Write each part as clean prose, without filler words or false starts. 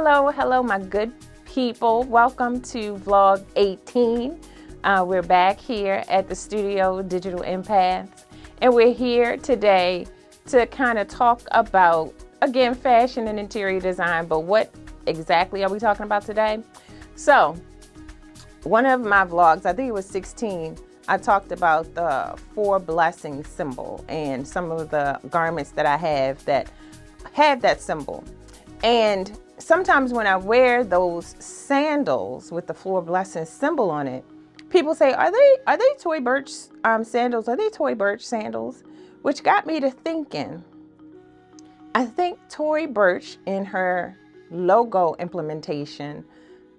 Hello, my good people. Welcome to vlog 18. We're back here at the studio, Digital Empaths, and we're here today to kind of talk about, again, fashion and interior design, but what exactly are we talking about today? So, one of my vlogs, I think it was 16, I talked about the 4 blessings symbol and some of the garments that I have that have that symbol. And sometimes when I wear those sandals with the 4 blessings symbol on it, people say, are they Tory Burch sandals? Are they Tory Burch sandals? Which got me to thinking, I think Tory Burch in her logo implementation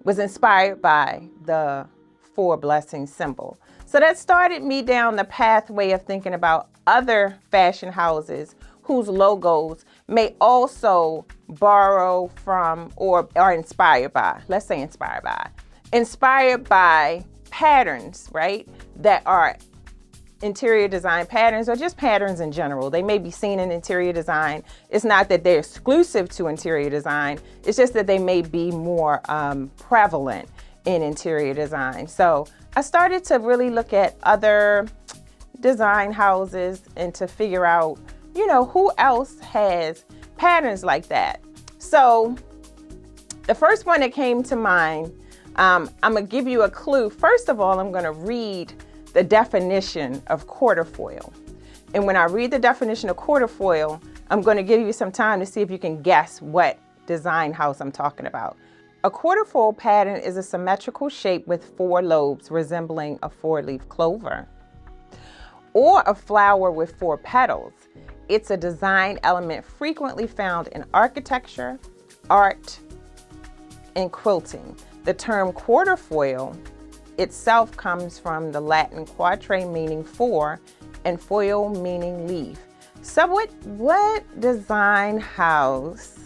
was inspired by the 4 blessings symbol. So that started me down the pathway of thinking about other fashion houses whose logos may also borrow from or are inspired by, let's say inspired by patterns, right? That are interior design patterns or just patterns in general. They may be seen in interior design. It's not that they're exclusive to interior design. It's just that they may be more prevalent in interior design. So I started to really look at other design houses and to figure out, who else has patterns like that. So the first one that came to mind, I'm gonna give you a clue. First of all, I'm gonna read the definition of quarterfoil. And when I read the definition of quarterfoil, I'm gonna give you some time to see if you can guess what design house I'm talking about. A quarterfoil pattern is a symmetrical shape with 4 lobes resembling a 4-leaf clover or a flower with 4 petals. It's a design element frequently found in architecture, art, and quilting. The term quarterfoil itself comes from the Latin quatre meaning 4 and foil meaning leaf. So what design house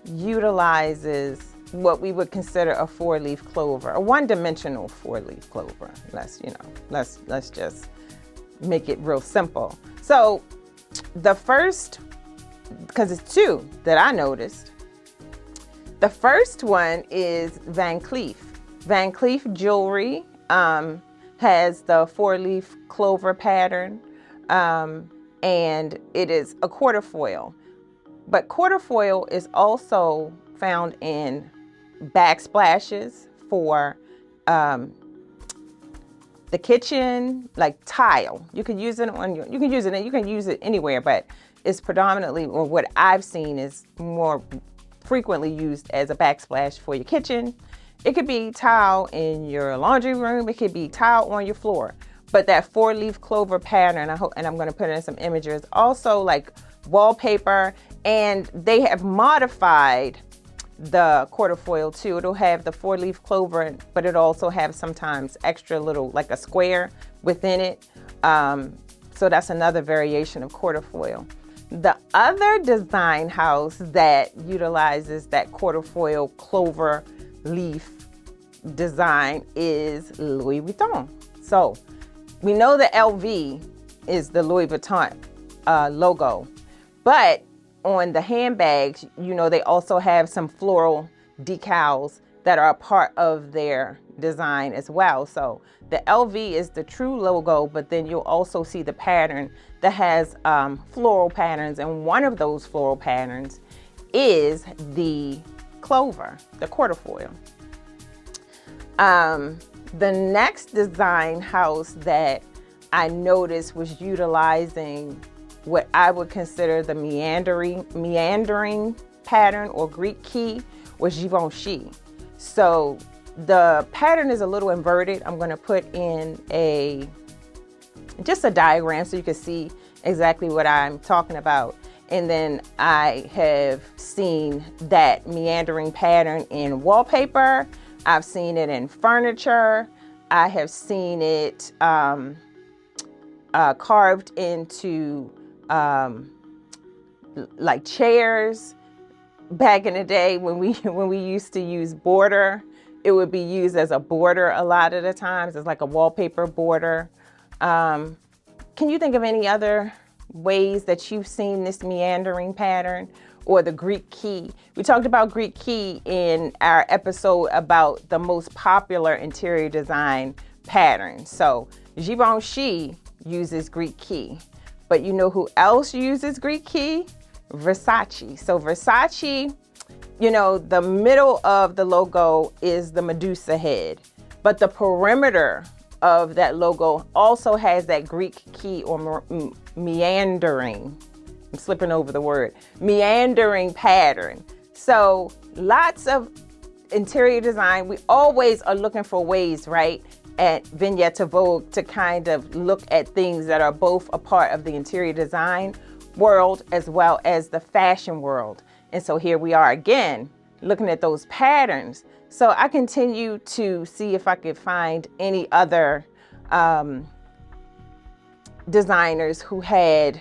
utilizes what we would consider a 4-leaf clover, a one-dimensional 4-leaf clover? Let's just make it real simple. So the first, because it's 2 that I noticed, the first one is Van Cleef. Van Cleef jewelry has the 4-leaf clover pattern, and it is a quarterfoil. But quarterfoil is also found in backsplashes for the kitchen, like tile. You can use it anywhere, but it's predominantly, or what I've seen is more frequently used as a backsplash for your kitchen. It could be tile in your laundry room. It could be tile on your floor. But that 4-leaf clover pattern, and I'm going to put in some images, also like wallpaper, and they have modified the quarterfoil too. It'll have the 4-leaf clover, but it also have sometimes extra little, like a square within it. So that's another variation of quarterfoil. The other design house that utilizes that quarterfoil clover leaf design is Louis Vuitton. So we know the LV is the Louis Vuitton logo, but on the handbags, they also have some floral decals that are a part of their design as well. So the LV is the true logo, but then you'll also see the pattern that has floral patterns, and one of those floral patterns is the clover, the quarterfoil. The next design house that I noticed was utilizing what I would consider the meandering pattern or Greek key was Givenchy. So the pattern is a little inverted. I'm going to put in just a diagram so you can see exactly what I'm talking about. And then I have seen that meandering pattern in wallpaper. I've seen it in furniture. I have seen it carved into like chairs. Back in the day when we used to use border, it would be used as a border a lot of the times. It's like a wallpaper border. Can you think of any other ways that you've seen this meandering pattern or the Greek key. We talked about Greek key in our episode about the most popular interior design patterns. So Givenchy uses Greek key, but you know who else uses Greek key? Versace. So Versace, you know, the middle of the logo is the Medusa head, but the perimeter of that logo also has that Greek key or meandering. I'm slipping over the word, meandering pattern. So lots of interior design. We always are looking for ways, right, at Vignette to Vogue to kind of look at things that are both a part of the interior design world as well as the fashion world. And so here we are again, looking at those patterns. So I continue to see if I could find any other designers who had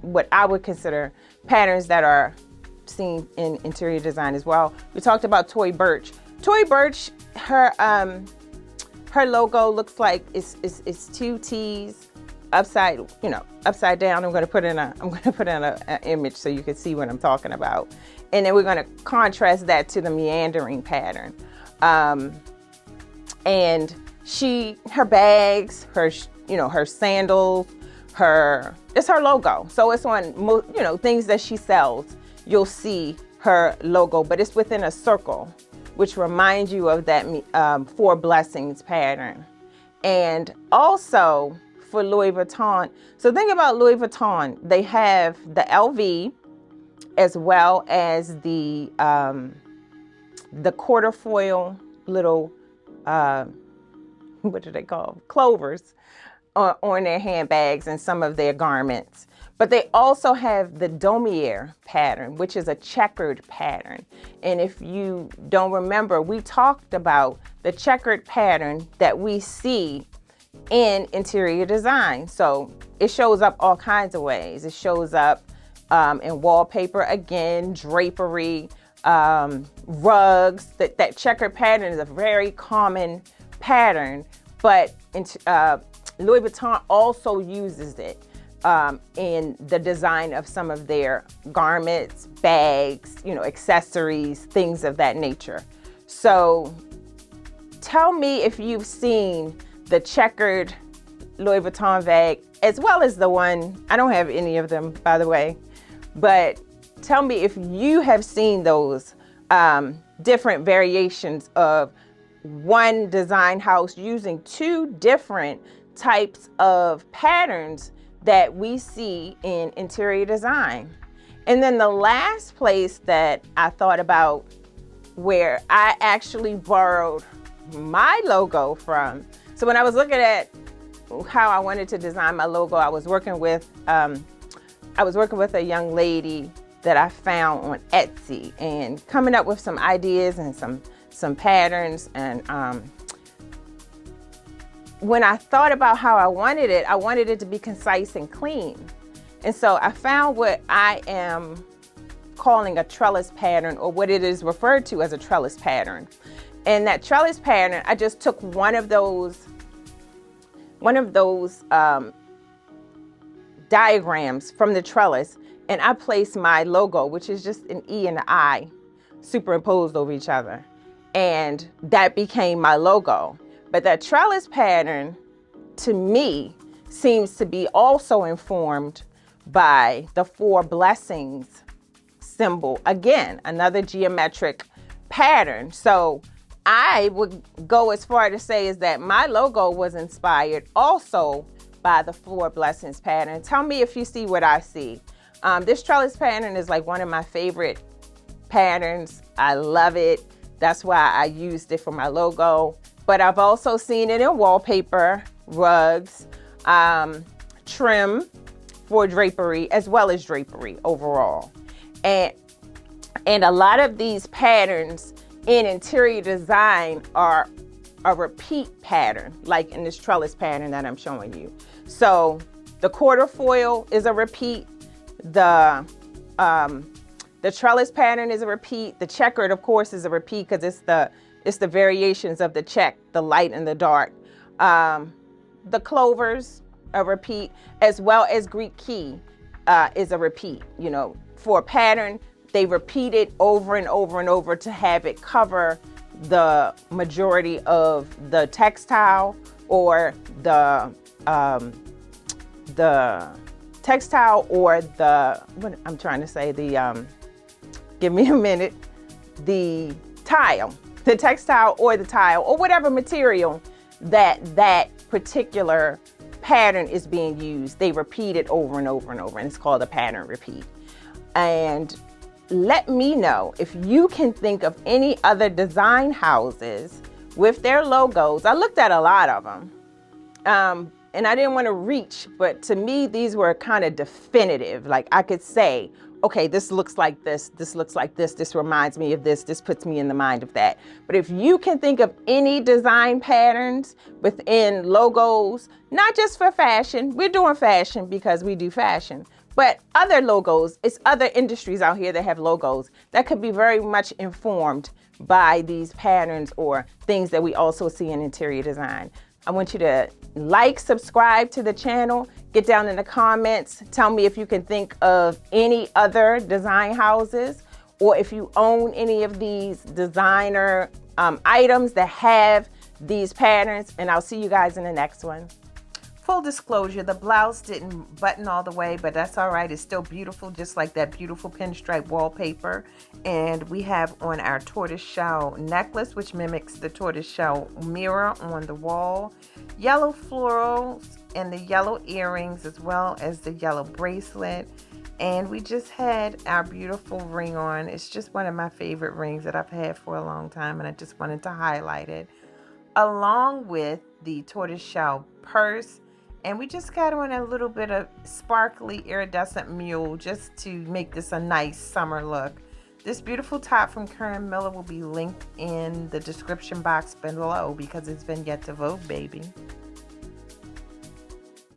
what I would consider patterns that are seen in interior design as well. We talked about Tory Burch. Tory Burch, her logo looks like it's two T's upside down. I'm going to put in an image so you can see what I'm talking about. And then we're going to contrast that to the meandering pattern. And her bags, her sandals, it's her logo. So it's on, things that she sells, you'll see her logo, but it's within a circle, which reminds you of that Four Blessings pattern. And also for Louis Vuitton. So think about Louis Vuitton. They have the LV as well as the quarterfoil little, what do they call, clovers on their handbags and some of their garments. But they also have the Damier pattern, which is a checkered pattern. And if you don't remember, we talked about the checkered pattern that we see in interior design. So it shows up all kinds of ways. It shows up in wallpaper, again, drapery, rugs. That checkered pattern is a very common pattern, but Louis Vuitton also uses it in the design of some of their garments, bags, accessories, things of that nature. So tell me if you've seen the checkered Louis Vuitton bag, as well as the one, I don't have any of them, by the way, but tell me if you have seen those different variations of one design house using two different types of patterns that we see in interior design. And then the last place that I thought about where I actually borrowed my logo from. So when I was looking at how I wanted to design my logo, I was working with a young lady that I found on Etsy and coming up with some ideas and some patterns. And when I thought about how I wanted it to be concise and clean. And so I found what I am calling a trellis pattern, or what it is referred to as a trellis pattern. And that trellis pattern, I just took one of those diagrams from the trellis, and I placed my logo, which is just an E and an I superimposed over each other. And that became my logo. But that trellis pattern, to me, seems to be also informed by the Four Blessings symbol. Again, another geometric pattern. So I would go as far to say is that my logo was inspired also by the Four Blessings pattern. Tell me if you see what I see. This trellis pattern is like one of my favorite patterns. I love it. That's why I used it for my logo. But I've also seen it in wallpaper, rugs, trim for drapery, as well as drapery overall. And a lot of these patterns in interior design are a repeat pattern, like in this trellis pattern that I'm showing you. So the quarterfoil is a repeat. The trellis pattern is a repeat. The checkered, of course, is a repeat because it's the variations of the check, the light and the dark. The clovers, a repeat, as well as Greek key is a repeat. for a pattern, they repeat it over and over and over to have it cover the majority of the textile, or the textile, or the, what I'm trying to say, the give me a minute, the tile, the textile or the tile, or whatever material that particular pattern is being used. They repeat it over and over and over, and it's called a pattern repeat. And let me know if you can think of any other design houses with their logos. I looked at a lot of them, and I didn't want to reach, but to me, these were kind of definitive. Like I could say, okay, this looks like this looks like this reminds me of this puts me in the mind of that. But if you can think of any design patterns within logos, not just for fashion, we're doing fashion because we do fashion, but other logos, it's other industries out here that have logos that could be very much informed by these patterns or things that we also see in interior design. I want you to like, subscribe to the channel, get down in the comments, tell me if you can think of any other design houses, or if you own any of these designer items that have these patterns, and I'll see you guys in the next one. Full disclosure, the blouse didn't button all the way, but that's all right. It's still beautiful, just like that beautiful pinstripe wallpaper. And we have on our tortoiseshell necklace, which mimics the tortoiseshell mirror on the wall. Yellow florals and the yellow earrings, as well as the yellow bracelet. And we just had our beautiful ring on. It's just one of my favorite rings that I've had for a long time, and I just wanted to highlight it. Along with the tortoiseshell purse. And we just got on a little bit of sparkly iridescent mule just to make this a nice summer look. This beautiful top from Karen Miller will be linked in the description box below because it's been yet to vote, baby.